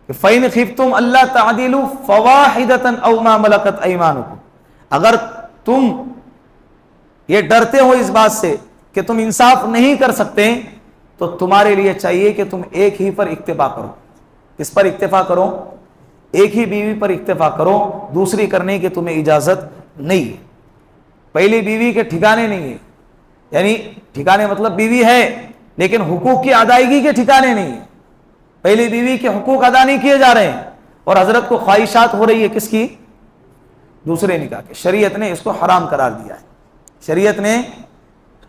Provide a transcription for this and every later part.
کہ فَإِنْ خِفْتُمْ أَلَّا تَعْدِلُوا فَوَاحِدَةً أَوْ مَا مَلَكَتْ أَيْمَانُكُمْ، اگر تم یہ ڈرتے ہو اس بات سے کہ تم انصاف نہیں کر سکتے تو تمہارے لیے چاہیے کہ تم ایک ہی پر اکتفا کرو۔ کس پر اکتفا کرو؟ ایک ہی بیوی پر اکتفا کرو، دوسری کرنے کی تمہیں اجازت نہیں ہے۔ پہلی بیوی کے ٹھکانے نہیں ہے، یعنی ٹھکانے مطلب بیوی ہے لیکن حقوق کی ادائیگی کے ٹھکانے نہیں ہے۔ پہلی بیوی کے حقوق ادا نہیں کیے جا رہے ہیں اور حضرت کو خواہشات ہو رہی ہے کس کی؟ دوسرے نکاح کے۔ شریعت نے اس کو حرام قرار دیا ہے، شریعت نے۔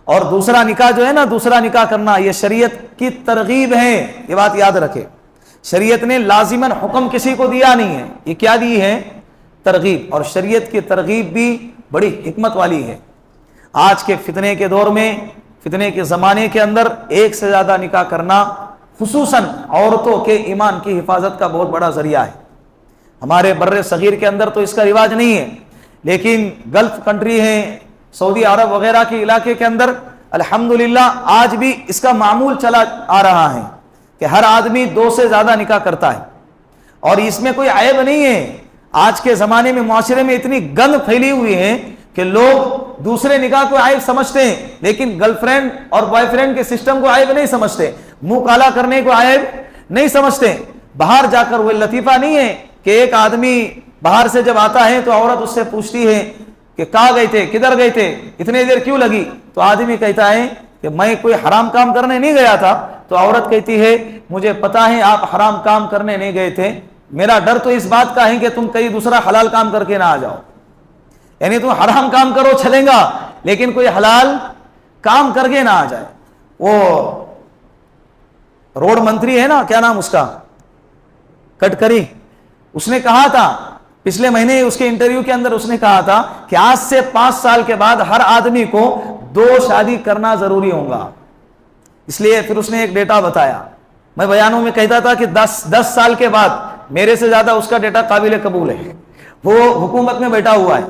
اور دوسرا نکاح جو ہے نا، دوسرا نکاح کرنا، یہ شریعت کی ترغیب ہے، یہ بات یاد رکھے۔ شریعت نے لازماً حکم کسی کو دیا نہیں ہے، یہ کیا دی ہے؟ ترغیب۔ اور شریعت کی ترغیب بھی بڑی حکمت والی ہے۔ آج کے فتنے کے دور میں، فتنے کے زمانے کے اندر ایک سے زیادہ نکاح کرنا خصوصاً عورتوں کے ایمان کی حفاظت کا بہت بڑا ذریعہ ہے۔ ہمارے بر صغیر کے اندر تو اس کا رواج نہیں ہے، لیکن گلف کنٹری ہیں، سعودی عرب وغیرہ کے علاقے کے اندر الحمدللہ آج بھی اس کا معمول چلا آ رہا ہے کہ ہر آدمی 2 سے زیادہ نکاح کرتا ہے، اور اس میں کوئی عیب نہیں ہے۔ آج کے زمانے میں معاشرے میں اتنی گند پھیلی ہوئی ہے کہ لوگ دوسرے نکاح کو عیب سمجھتے ہیں لیکن گرل فرینڈ اور بوائے فرینڈ کے سسٹم کو عیب نہیں سمجھتے، منہ کالا کرنے کو عیب نہیں سمجھتے۔ باہر جا کر وہ لطیفہ نہیں ہے کہ ایک آدمی باہر سے جب آتا ہے تو عورت اس سے پوچھتی ہے کہ کہاں گئے تھے، کدھر گئے تھے، اتنی دیر کیوں لگی؟ تو آدمی کہتا ہے کہ میں کوئی حرام کام کرنے نہیں گیا تھا۔ تو عورت کہتی ہے مجھے پتا ہے آپ حرام کام کرنے نہیں گئے تھے، میرا ڈر تو اس بات کا ہے کہ تم کہیں دوسرا حلال کام کر کے نہ آ جاؤ۔ یعنی تم حرام کام کرو چلیں گا لیکن کوئی حلال کام کر کے نہ آ جائے۔ وہ روڈ منتری ہے نا، کیا نام اس کا، گڈکری، اس نے کہا تھا پچھلے مہینے اس کے انٹرویو کے اندر، اس نے کہا تھا کہ آج سے 5 سال کے بعد ہر آدمی کو 2 شادی کرنا ضروری ہوگا۔ اس لیے پھر اس نے ایک ڈیٹا بتایا، میں بیانوں میں کہتا تھا کہ 10 سال کے بعد، میرے سے زیادہ اس کا ڈیٹا قابل قبول ہے، وہ حکومت میں بیٹھا ہوا ہے،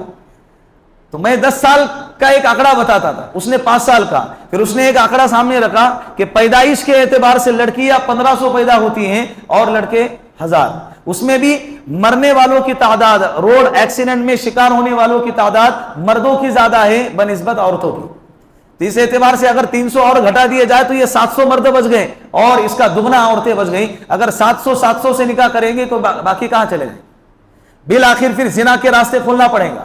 تو میں 10 سال کا ایک آنکڑا بتاتا تھا، اس نے 5 سال کا۔ پھر اس نے ایک آنکڑا سامنے رکھا کہ پیدائش کے اعتبار سے لڑکیاں 1500 پیدا ہوتی ہیں اور لڑکے 1000، اس میں بھی مرنے والوں کی تعداد، روڈ ایکسیڈنٹ میں شکار ہونے والوں کی تعداد مردوں کی زیادہ ہے بنسبت عورتوں کی۔ تو اس اعتبار سے اگر 300 اور گھٹا دیے جائے تو یہ 700 مرد بچ گئے اور اس کا دگنا عورتیں بچ گئیں۔ اگر 700 سے نکاح کریں گے تو باقی کہاں چلے گئے؟ بالآخر پھر زنا کے راستے کھولنا پڑے گا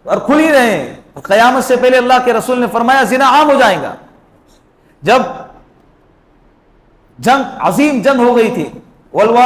اور کھل ہی رہے ہیں۔ قیامت سے پہلے اللہ کے رسول نے فرمایا زنا عام ہو جائے گا۔ جب عظیم جنگ ہو گئی تھی، ورلڈ وار